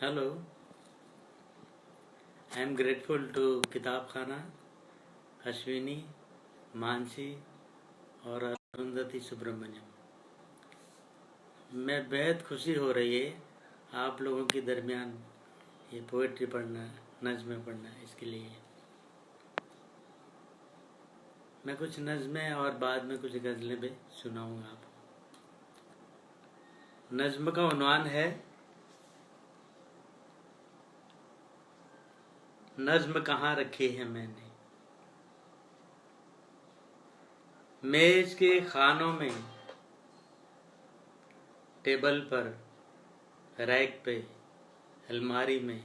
Hello, I am grateful to किताब खाना, अश्विनी, मानसी और अरुंधति सुब्रमण्यम। मैं बेहद खुशी हो रही है आप लोगों के दरमियान ये पोएट्री पढ़ना, नज़्में पढ़ना। इसके लिए मैं कुछ नज़्में और बाद में कुछ गज़लें भी सुनाऊंगा आपको। नज़्म का उन्वान है नज़्म कहाँ रखी है मैंने। मेज के खानों में, टेबल पर, रैक पे, अलमारी में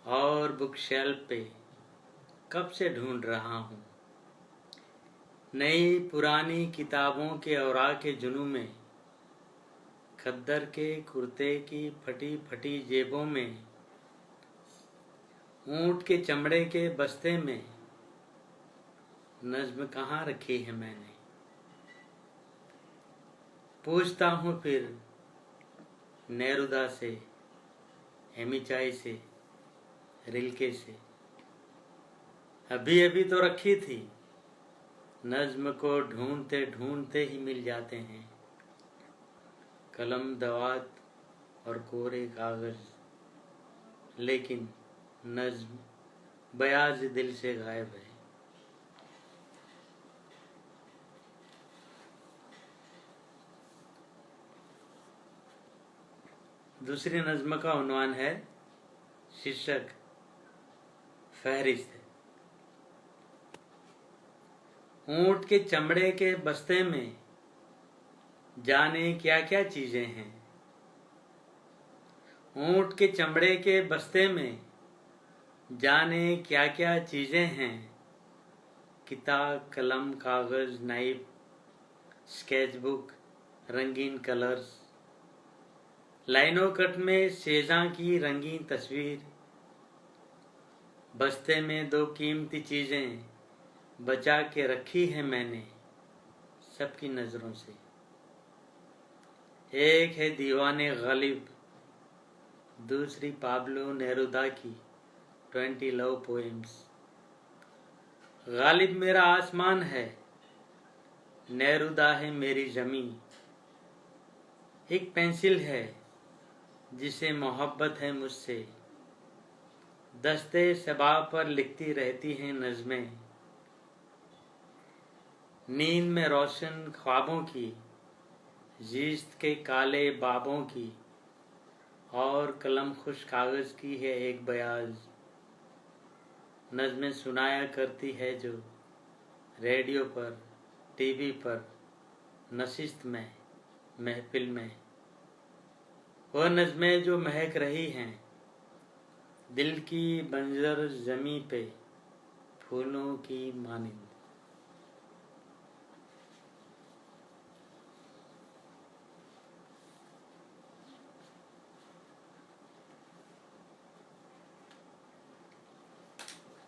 और बुक शेल्फ पे कब से ढूंढ रहा हूँ। नई पुरानी किताबों के औराक के जुनू में, खद्दर के कुर्ते की फटी फटी जेबों में, ऊंट के चमड़े के बस्ते में नज़्म कहाँ रखी है मैंने। पूछता हूँ फिर नेरुदा से, हेमिचाई से, रिल्के से, अभी अभी तो रखी थी। नज़्म को ढूंढते ढूंढते ही मिल जाते हैं कलम, दवात और कोरे कागज, लेकिन नज़्म बयाज दिल से गायब है। दूसरी नज़्म का उन्वान है, शीर्षक फहरिस्त। ऊंट के चमड़े के बस्ते में जाने क्या क्या चीजें हैं। ऊंट के चमड़े के बस्ते में जाने क्या क्या चीजें हैं। किताब, कलम, कागज, नाइफ, स्केचबुक, रंगीन कलर्स, लाइनों कट में शेज़ां की रंगीन तस्वीर। बस्ते में दो कीमती चीजें बचा के रखी है मैंने सबकी नजरों से। एक है दीवाने गालिब, दूसरी पाब्लो नेरुदा की 20 लव पोएम्स। गालिब मेरा आसमान है, नेरुदा है मेरी जमीन। एक पेंसिल है जिसे मोहब्बत है मुझसे, दस्ते सबा पर लिखती रहती हैं नज़्में। नींद में रोशन ख्वाबों की, जीस्त के काले बाबों की, और कलम खुश कागज की है एक बयाज। नज़्में सुनाया करती है जो रेडियो पर, टीवी पर, नशिस्त में, महफिल में। वह नज़्में जो महक रही हैं दिल की बंजर ज़मीं पे फूलों की मानिंद।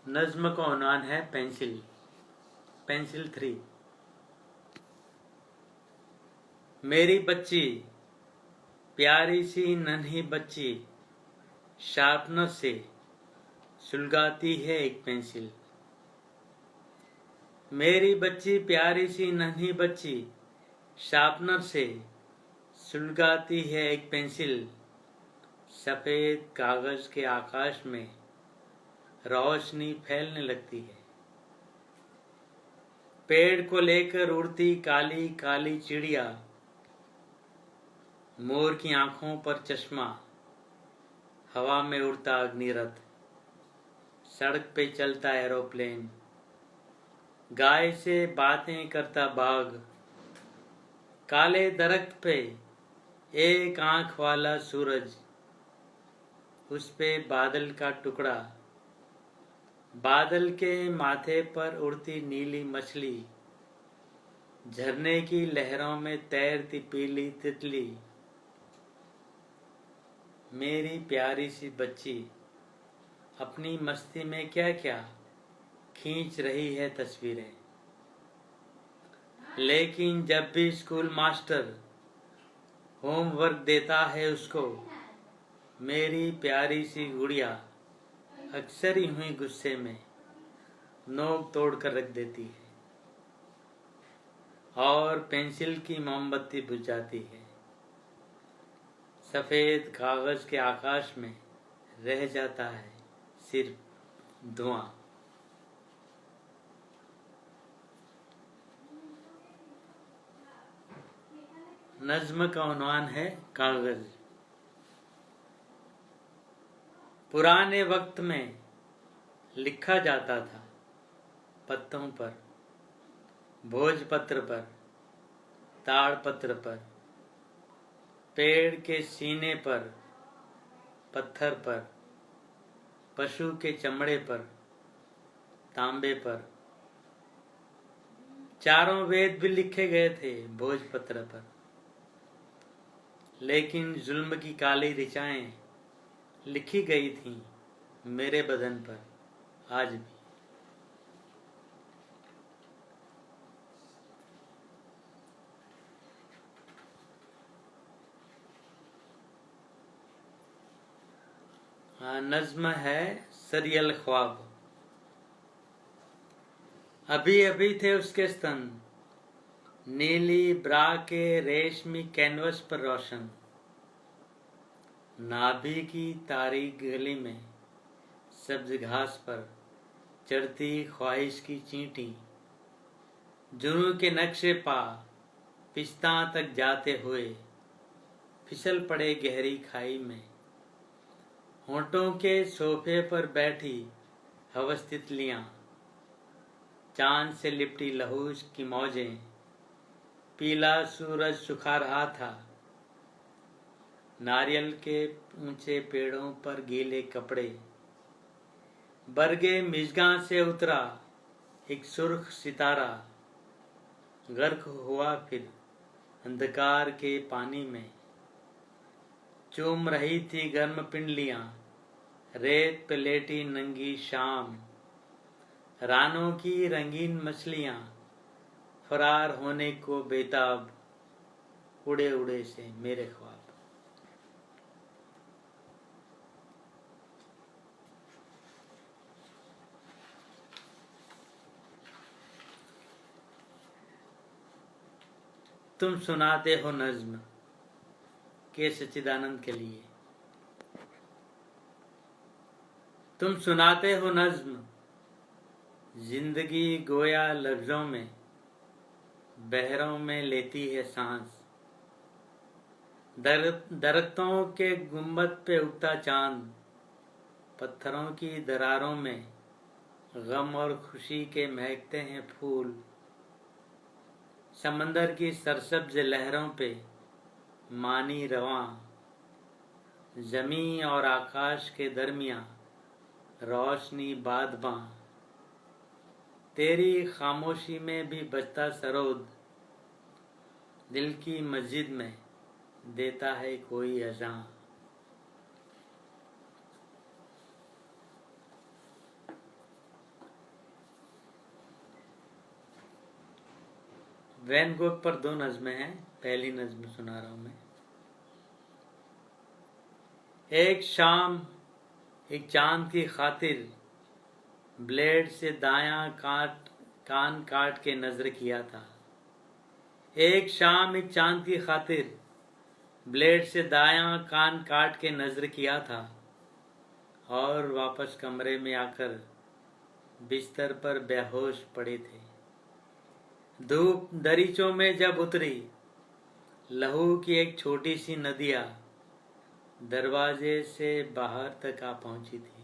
नज़्म का उन्वान है पेंसिल 3। मेरी बच्ची, प्यारी सी नन्ही बच्ची, शार्पनर से सुलगाती है एक पेंसिल। मेरी बच्ची, प्यारी सी नन्ही बच्ची, शार्पनर से सुलगाती है एक पेंसिल। सफ़ेद कागज के आकाश में रोशनी फैलने लगती है। पेड़ को लेकर उड़ती काली काली चिड़िया, मोर की आंखों पर चश्मा, हवा में उड़ता अग्निरथ, सड़क पे चलता एरोप्लेन, गाय से बातें करता बाघ, काले दरख्त पे एक आंख वाला सूरज, उस पे बादल का टुकड़ा, बादल के माथे पर उड़ती नीली मछली, झरने की लहरों में तैरती पीली तितली। मेरी प्यारी सी बच्ची अपनी मस्ती में क्या क्या खींच रही है तस्वीरें। लेकिन जब भी स्कूल मास्टर होमवर्क देता है उसको, मेरी प्यारी सी गुड़िया अक्सर ही हुई गुस्से में नोक तोड़ कर रख देती है और पेंसिल की मोमबत्ती बुझ जाती है। सफेद कागज के आकाश में रह जाता है सिर्फ धुआं। नज्म का उन्वान है कागज। पुराने वक्त में लिखा जाता था पत्तों पर, भोजपत्र पर, ताड़पत्र पर, पेड़ के सीने पर, पत्थर पर, पशु के चमड़े पर, तांबे पर। चारों वेद भी लिखे गए थे भोजपत्र पर। लेकिन जुल्म की काली ऋचाएं लिखी गई थीं मेरे बदन पर आज भी। नज्म है सरियल ख्वाब। अभी अभी थे उसके स्तन नीली ब्रा के रेशमी कैनवस पर रोशन। नाभि की तारीख गली में सब्ज घास पर चढ़ती ख्वाहिश की चींटी। जुनून के नक्शे पा पिस्ता तक जाते हुए फिसल पड़े गहरी खाई में। होंठों के सोफे पर बैठी हवस तितलियां, चांद से लिपटी लहू की मौजें। पीला सूरज सुखा रहा था, नारियल के ऊंचे पेड़ों पर गीले कपड़े। बरगे मिजगां से उतरा एक सुर्ख सितारा, गर्क हुआ फिर अंधकार के पानी में। चूम रही थी गर्म पिंडलियां, रेत पे लेटी नंगी शाम। रानों की रंगीन मछलियां फरार होने को बेताब, उड़े उड़े से मेरे ख्वाब। तुम सुनाते हो नज्म के सच्चिदानंद के लिए। तुम सुनाते हो नज्म, जिंदगी गोया लफ्जों में, बहरों में लेती है सांस। दरख्तों के गुंबद पे उगता चांद, पत्थरों की दरारों में गम और खुशी के महकते हैं फूल। समंदर की सरसब्ज लहरों पे मानी रवां, जमी और आकाश के दरमियां रोशनी बादबां। तेरी खामोशी में भी बजता सरोद, दिल की मस्जिद में देता है कोई अज़ां। वैन गोग पर 2 नज़्में हैं। पहली नज़्म सुना रहा हूं मैं। एक शाम एक चांद की खातिर ब्लेड से दायां कान काट के नजर किया था। एक शाम एक चांद की खातिर ब्लेड से दायां कान काट के नजर किया था, और वापस कमरे में आकर बिस्तर पर बेहोश पड़े थे। धूप दरीचों में जब उतरी, लहू की एक छोटी सी नदिया दरवाजे से बाहर तक आ पहुंची थी,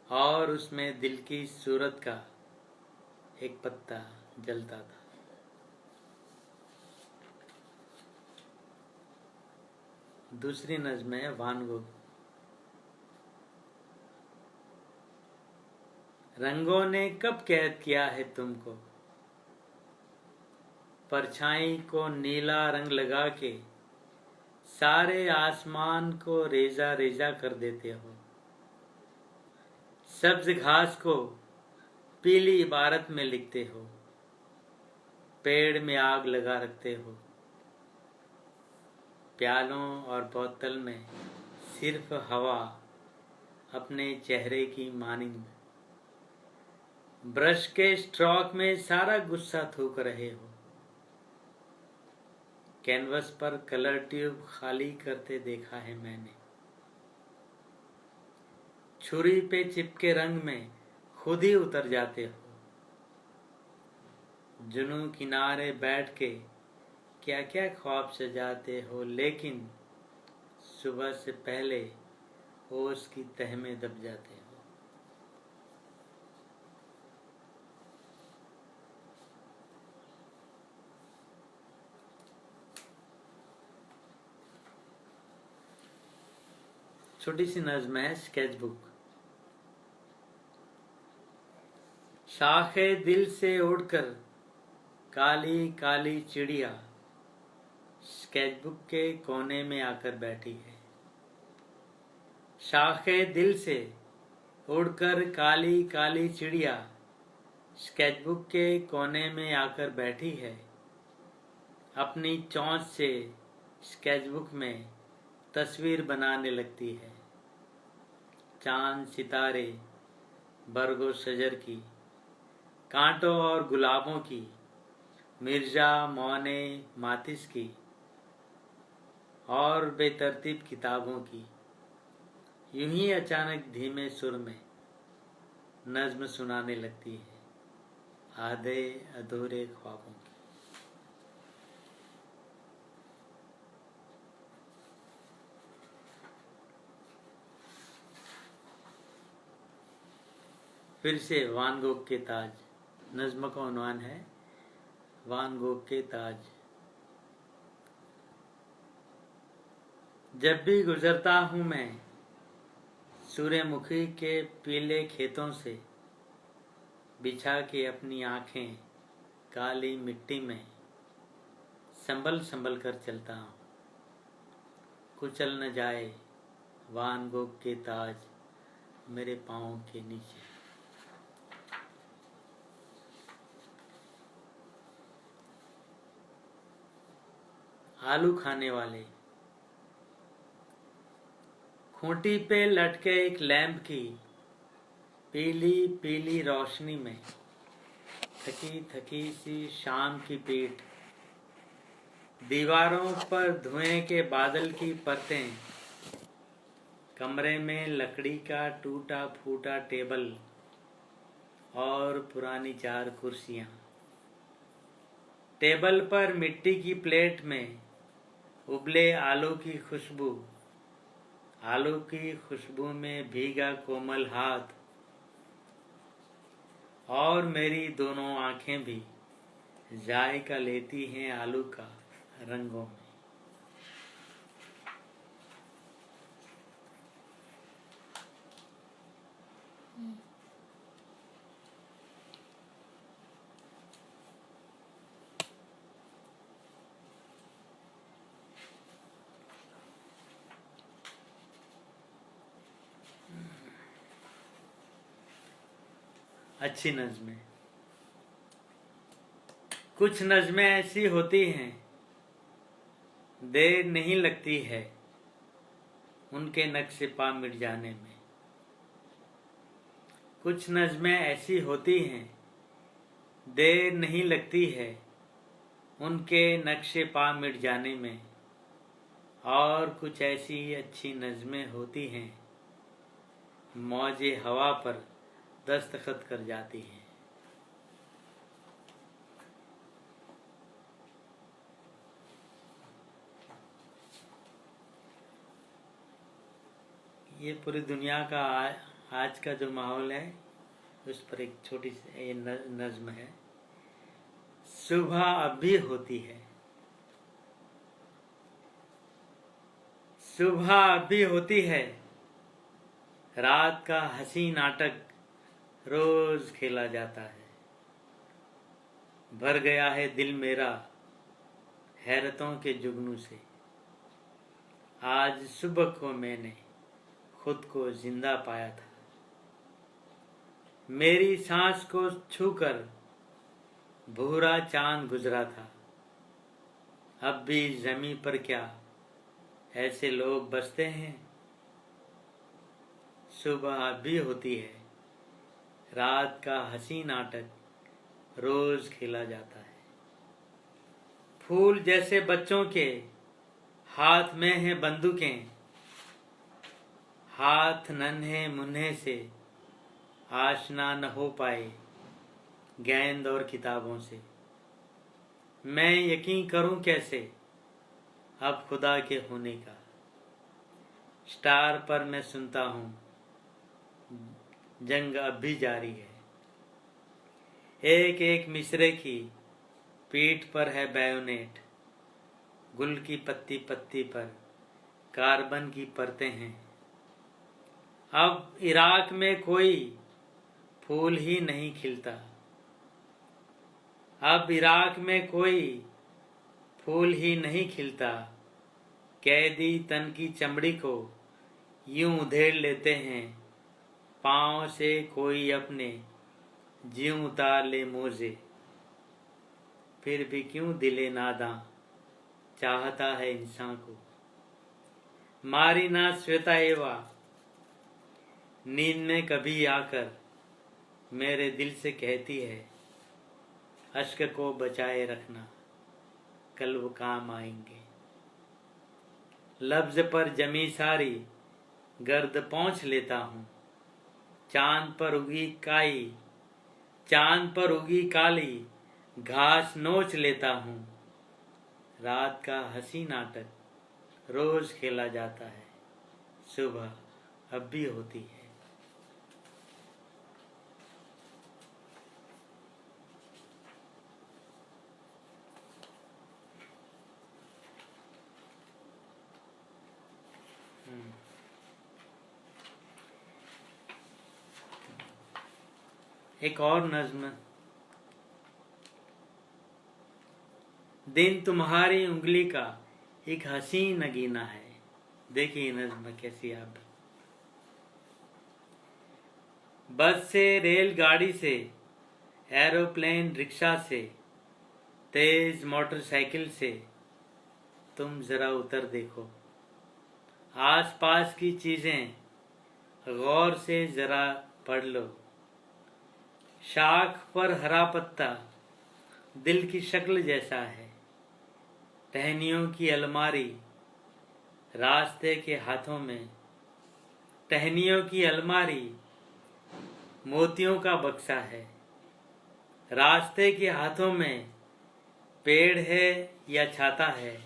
और उसमें दिल की सूरत का एक पत्ता जलता था। दूसरी नज़्म है वान गोग। रंगों ने कब कैद किया है तुमको, परछाई को नीला रंग लगा के सारे आसमान को रेजा रेजा कर देते हो। सब्ज घास को पीली इबारत में लिखते हो, पेड़ में आग लगा रखते हो। प्यालों और बोतल में सिर्फ हवा अपने चेहरे की मानिंद। ब्रश के स्ट्रोक में सारा गुस्सा थूक रहे हो। कैनवस पर कलर ट्यूब खाली करते देखा है मैंने। छुरी पे चिपके रंग में खुद ही उतर जाते हो। जुनू किनारे बैठ के क्या क्या ख्वाब सजाते हो, लेकिन सुबह से पहले होश की तह में दब जाते हो। छोटी सी नज्म है, स्केचबुक। शाखे दिल से उड़कर काली काली चिड़िया स्केचबुक के कोने में आकर बैठी है। शाखे दिल से उड़कर काली काली चिड़िया स्केचबुक के कोने में आकर बैठी है। अपनी चोंच से स्केचबुक में तस्वीर बनाने लगती है। चांद, सितारे, बरगो शजर की, कांटों और गुलाबों की, मिर्जा, मौने, मातिस की और बेतरतीब किताबों की। यूं ही अचानक धीमे सुर में नज्म सुनाने लगती है, आधे अधूरे ख्वाबों की। फिर से वान गोग के ताज। नज्म का उन्वान है वान गोग के ताज। जब भी गुजरता हूँ मैं सूर्यमुखी के पीले खेतों से, बिछा के अपनी आंखें काली मिट्टी में, संभल संभल कर चलता हूँ। कुचल न जाए वान गोग के ताज मेरे पाँव के नीचे। आलू खाने वाले। खूंटी पे लटके एक लैंप की पीली पीली रोशनी में थकी थकी सी शाम की पीठ, दीवारों पर धुएं के बादल की परतें, कमरे में लकड़ी का टूटा फूटा टेबल और पुरानी 4 कुर्सियां। टेबल पर मिट्टी की प्लेट में उबले आलू की खुशबू, आलू की खुशबू में भीगा कोमल हाथ और मेरी दोनों आंखें भी जायका लेती हैं आलू का रंगों में। अच्छी नज़में। कुछ नज़में ऐसी होती हैं देर नहीं लगती है उनके नक्शे पा मिट जाने में। कुछ नज़में ऐसी होती हैं देर नहीं लगती है उनके नक्शे पा मिट जाने में। और कुछ ऐसी अच्छी नज़में होती हैं मौजे हवा पर दस्तखत कर जाती हैं। ये पूरी दुनिया का आज का जो माहौल है उस पर एक छोटी सी नज्म है। सुबह अब भी होती है, सुबह अब भी होती है, रात का हंसी नाटक रोज खेला जाता है। भर गया है दिल मेरा हैरतों के जुगनू से। आज सुबह को मैंने खुद को जिंदा पाया था। मेरी सांस को छूकर भूरा चांद गुजरा था। अब भी जमीन पर क्या ऐसे लोग बसते हैं। सुबह अब भी होती है, रात का हंसी नाटक रोज खेला जाता है। फूल जैसे बच्चों के हाथ में हैं बंदूकें, हाथ नन्हे मुन्ने से आशना न हो पाए गेंद और किताबों से। मैं यकीन करूं कैसे अब खुदा के होने का। स्टार पर मैं सुनता हूं जंग अब भी जारी है। एक एक मिसरे की पीठ पर है बैयोनेट, गुल की पत्ती पत्ती पर कार्बन की परतें हैं। अब इराक में कोई फूल ही नहीं खिलता, अब इराक में कोई फूल ही नहीं खिलता। कैदी तन की चमड़ी को यूं उधेड़ लेते हैं, पाँव से कोई अपने ज्यों उतार ले मोजे। फिर भी क्यों दिले नादां चाहता है इंसान को। मारी ना श्वेता एवा नींद में कभी आकर मेरे दिल से कहती है, अश्क को बचाए रखना कल वो काम आएंगे। लफ्ज पर जमी सारी गर्द पहुँच लेता हूँ, चांद पर उगी काली घास नोच लेता हूँ। रात का हंसी नाटक रोज खेला जाता है, सुबह अब भी होती है। एक और नज्म। दिन तुम्हारी उंगली का एक हसीन नगीना है। देखिए नज्म कैसी आप। बस से, रेलगाड़ी से, एरोप्लेन, रिक्शा से, तेज मोटरसाइकिल से तुम जरा उतर देखो। आसपास की चीजें गौर से जरा पढ़ लो। शाख पर हरा पत्ता दिल की शक्ल जैसा है। टहनियों की अलमारी रास्ते के हाथों में, टहनियों की अलमारी मोतियों का बक्सा है। रास्ते के हाथों में पेड़ है या छाता है।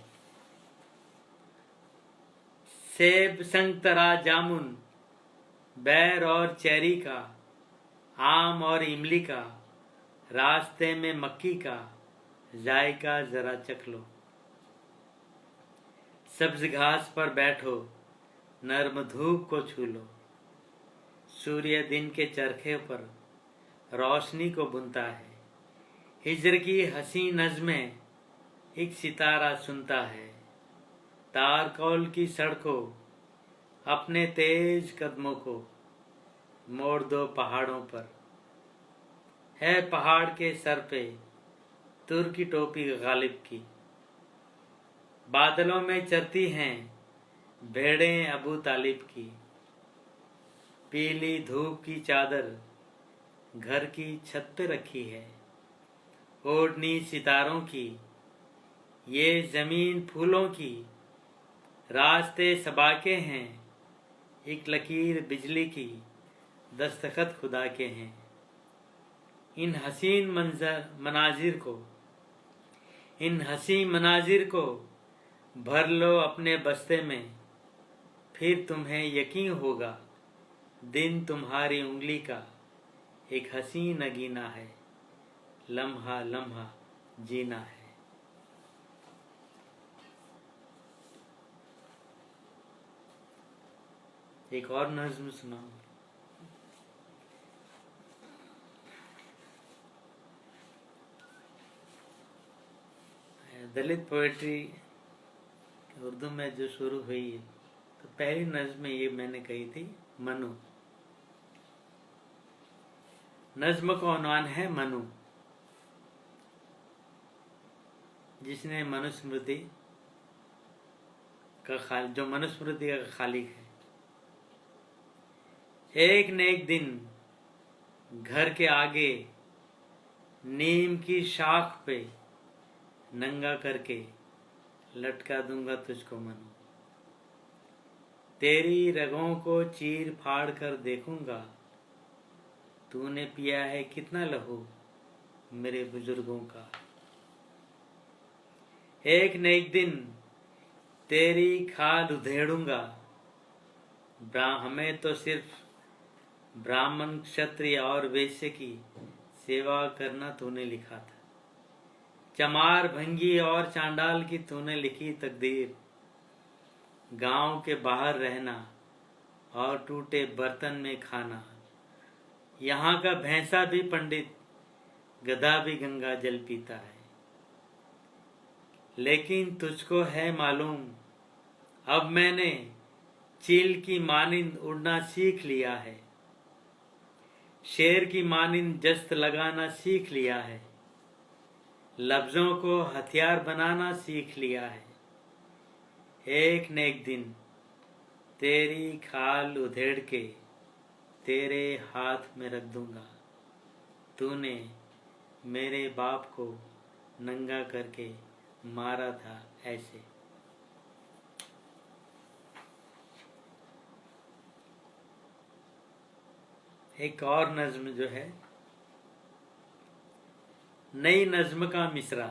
सेब, संतरा, जामुन, बैर और चेरी का, आम और इमली का, रास्ते में मक्की का जायका जरा चख लो। सब्ज घास पर बैठो, नर्म धूप को छू लो। सूर्य दिन के चरखे पर रोशनी को बुनता है। हिजर की हंसी नज़्में एक सितारा सुनता है। तारकोल की सड़कों अपने तेज कदमों को मोड़ दो पहाड़ों पर। है पहाड़ के सर पे तुर्की टोपी गालिब की। बादलों में चरती हैं भेड़ें अबू तालिब की। पीली धूप की चादर घर की छत पे रखी है। ओढ़नी सितारों की, ये जमीन फूलों की। रास्ते सबाके हैं, एक लकीर बिजली की, दस्तखत खुदा के हैं। इन हसीन मनाजिर को भर लो अपने बस्ते में। फिर तुम्हें यकीन होगा दिन तुम्हारी उंगली का एक हसीन नगीना है। लम्हा लम्हा जीना है। एक और नज्म सुनाओ। दलित पोएट्री उर्दू में जो शुरू हुई है, तो पहली नज्म ये मैंने कही थी, मनु। नज्म का उन्वान है मनु, जिसने मनुस्मृति जो मनुस्मृति का खालिक है। एक न एक दिन घर के आगे नीम की शाख पे नंगा करके लटका दूंगा तुझको मनु। तेरी रगों को चीर फाड़ कर देखूंगा, तूने पिया है कितना लहू मेरे बुजुर्गों का। एक न एक दिन तेरी खाल उधेड़ूंगा, हमें तो सिर्फ ब्राह्मण क्षत्रिय और वैश्य की सेवा करना तूने लिखा था। चमार भंगी और चांडाल की तूने लिखी तकदीर। गांव के बाहर रहना और टूटे बर्तन में खाना। यहाँ का भैंसा भी पंडित, गधा भी गंगा जल पीता है। लेकिन तुझको है मालूम, अब मैंने चील की मानिंद उड़ना सीख लिया है। शेर की मानिंद जस्त लगाना सीख लिया है। लफ्जों को हथियार बनाना सीख लिया है। एक न एक दिन तेरी खाल उधेड़ के तेरे हाथ में रख दूंगा। तूने मेरे बाप को नंगा करके मारा था ऐसे। एक और नज्म जो है, नई नज्म का मिसरा।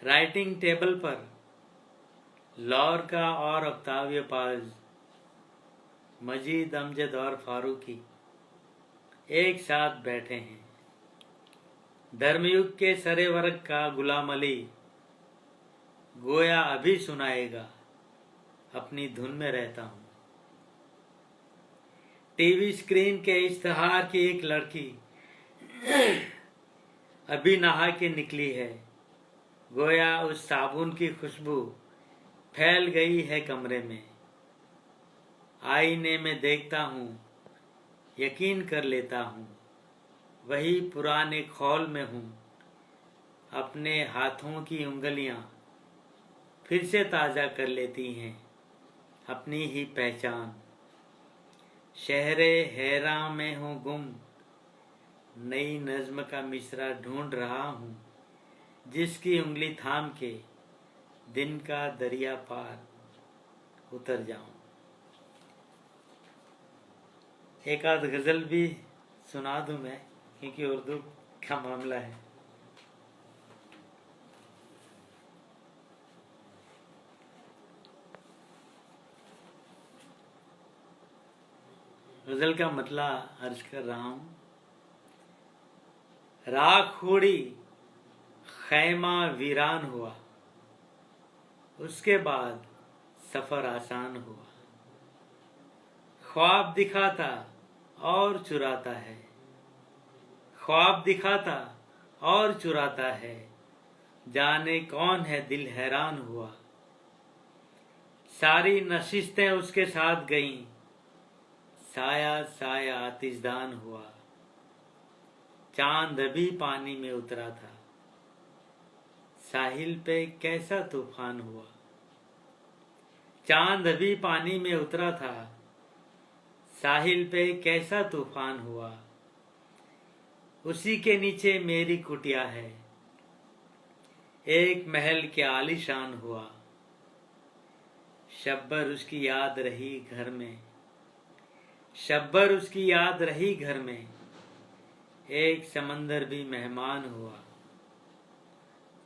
राइटिंग टेबल पर लॉरका और ऑक्टावियो पाज, मजीद अमजद और फारूकी एक साथ बैठे हैं। धर्मयुग के सरे वर्ग का गुलाम अली गोया अभी सुनाएगा, अपनी धुन में रहता हूँ। टीवी स्क्रीन के इश्तहार की एक लड़की अभी नहा के निकली है। गोया उस साबुन की खुशबू फैल गई है कमरे में। आईने में देखता हूँ, यकीन कर लेता हूँ, वही पुराने खौल में हूँ। अपने हाथों की उंगलियाँ फिर से ताज़ा कर लेती हैं अपनी ही पहचान। शहरे हैरां में हूँ गुम, नई नज्म का मिसरा ढूंढ रहा हूँ, जिसकी उंगली थाम के दिन का दरिया पार उतर जाऊं। एक आध गजल भी सुना दूं मैं, क्योंकि उर्दू का मामला है। गजल का मतला अर्ज कर रहा हूं। राख उड़ी, खैमा वीरान हुआ, उसके बाद सफर आसान हुआ। ख्वाब दिखाता और चुराता है, ख्वाब दिखाता और चुराता है, जाने कौन है दिल हैरान हुआ। सारी नशिस्तें उसके साथ गईं, साया साया आतिशदान हुआ। चांद भी पानी में उतरा था, साहिल पे कैसा तूफान हुआ। चांद भी पानी में उतरा था, साहिल पे कैसा तूफान हुआ। उसी के नीचे मेरी कुटिया है, एक महल क्या आलीशान हुआ। शब्बर उसकी याद रही घर में, शब्बर उसकी याद रही घर में, एक समंदर भी मेहमान हुआ।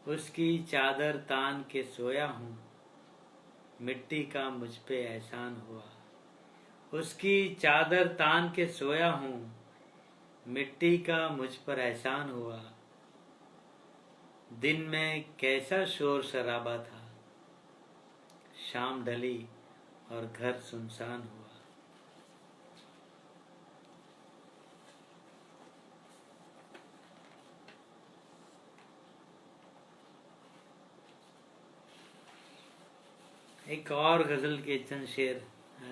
उसकी चादर तान के सोया हूँ, मिट्टी का मुझ पे एहसान हुआ। उसकी चादर तान के सोया हूँ, मिट्टी का मुझ पर एहसान हुआ। दिन में कैसा शोर शराबा था, शाम ढली और घर सुनसान हुआ। एक और गजल के चंद शेर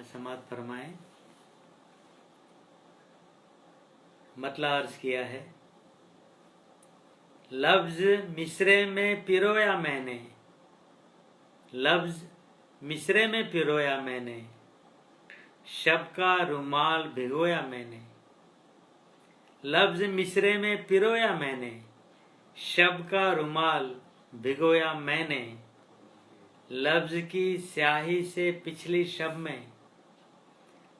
समात फरमाए। मतला अर्ज किया है। लफ्ज मिसरे में पिरोया मैंने, लफ्ज मिसरे में पिरोया मैंने, शब का रुमाल भिगोया मैंने। लफ्ज मिसरे में पिरोया मैंने, शब का रुमाल भिगोया मैंने। लफ्ज की स्याही से पिछली शब में,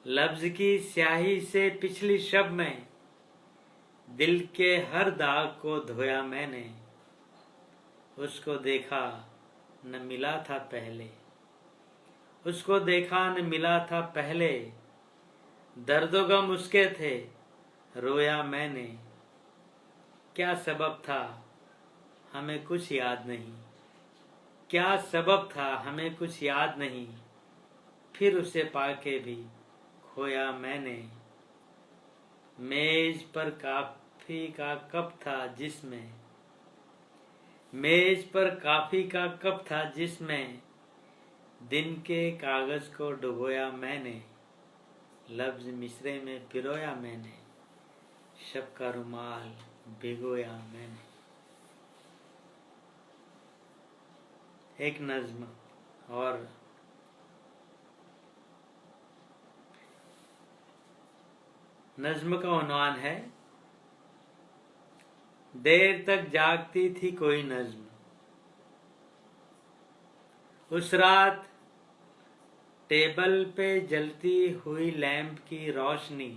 लफ्ज की स्याही से पिछली शब में, दिल के हर दाग को धोया मैंने। उसको देखा न मिला था पहले, उसको देखा न मिला था पहले, दर्दो गम उसके थे रोया मैंने। क्या सबब था हमें कुछ याद नहीं, क्या सबब था हमें कुछ याद नहीं, फिर उसे पाके भी खोया मैंने। मेज पर काफी का कप था जिसमें, मेज पर काफी का कप था जिसमें, दिन के कागज को डुबोया मैंने। लफ्ज मिसरे में पिरोया मैंने, शब का रुमाल भिगोया मैंने। एक नज्म और नज्म का उन्वान है, देर तक जागती थी कोई नज्म, उस रात टेबल पे जलती हुई लैंप की रोशनी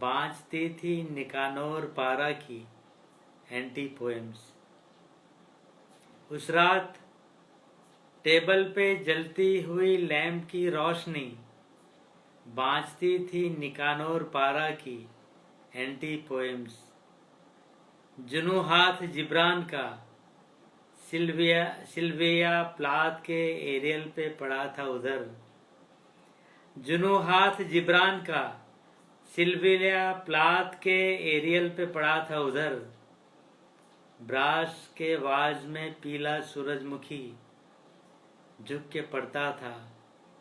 बाँचती थी निकानोर पारा की एंटी पोएम्स। उस रात टेबल पे जलती हुई लैंप की रोशनी बाँचती थी निकानोर पारा की एंटी पोएम्स। जुनू हाथ जिब्रान का सिल्विया प्लाथ के एरियल पे पड़ा था उधर, जुनू हाथ जिब्रान का सिल्विया प्लाथ के एरियल पे पड़ा था उधर। ब्रास के वाज में पीला सूरजमुखी झुक के पढ़ता था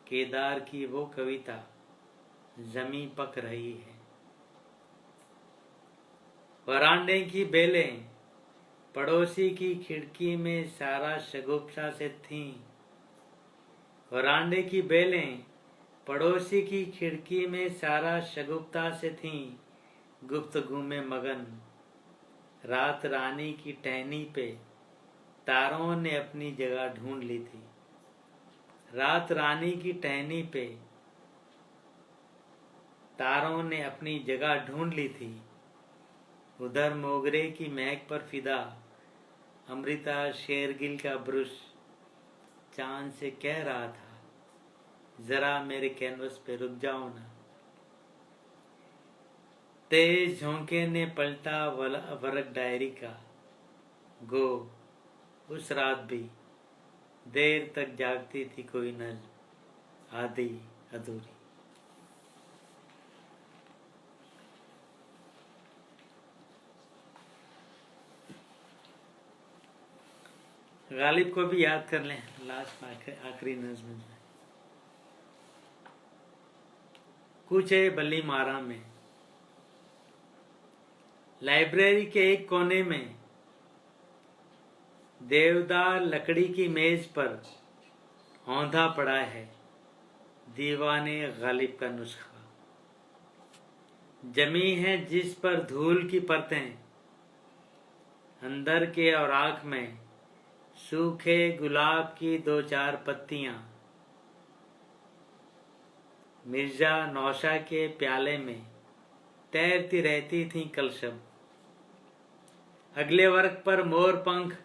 केदार की वो कविता, जमी पक रही है। वरांडे की बेलें पड़ोसी की खिड़की में सारा शगुफ्ता से थीं। वरांडे की बेलें पड़ोसी की खिड़की में सारा शगुफ्ता से थीं, गुफ्तगू में मगन। रात रानी की टहनी पे तारों ने अपनी जगह ढूंढ ली थी। रात रानी की टहनी पे तारों ने अपनी जगह ढूंढ ली थी। उधर मोगरे की महक पर फिदा अमृता शेरगिल का ब्रुश चांद से कह रहा था, जरा मेरे कैनवस पे रुक जाओ ना। तेज झोंके ने पलटा वर्क डायरी का, गो उस रात भी देर तक जागती थी कोई नज्म आधी अधूरी। गालिब को भी याद कर लें लास्ट आखिरी नज्म में। कूचे बल्ली मारा में, लाइब्रेरी के एक कोने में देवदार लकड़ी की मेज पर औंधा पड़ा है दीवाने गालिब का नुस्खा। जमी है जिस पर धूल की परतें, अंदर के और आँख में सूखे गुलाब की दो चार पत्तियां। मिर्जा नौशा के प्याले में तैरती रहती थी कलशब। अगले वर्क पर मोर पंख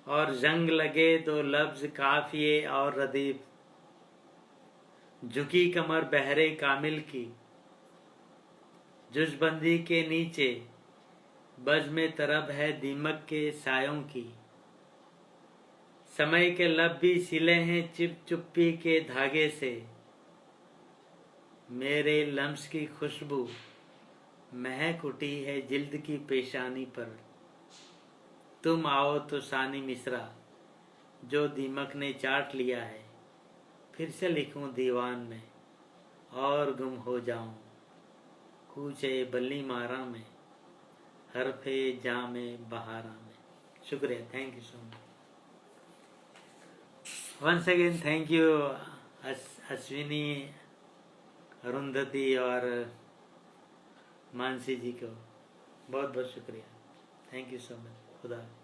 और जंग लगे दो लफ्ज काफिए और रदीफ। झुकी कमर बहरे कामिल की, जुजबंदी के नीचे बज में तरब है दीमक के सायों की। समय के लब भी सिले हैं चिप चुप्पी के धागे से। मेरे लम्स की खुशबू महक उठी है जिल्द की पेशानी पर। तुम आओ तो सानी मिसरा जो दीमक ने चाट लिया है, फिर से लिखूं दीवान में और गुम हो जाऊं कूचे बल्ली मारा में। हरफे जामे बहारा में। शुक्रिया, thank you so much. Once again thank you Ashwini, Arundhati और मानसी जी को बहुत बहुत शुक्रिया। Thank you so much. खुदा।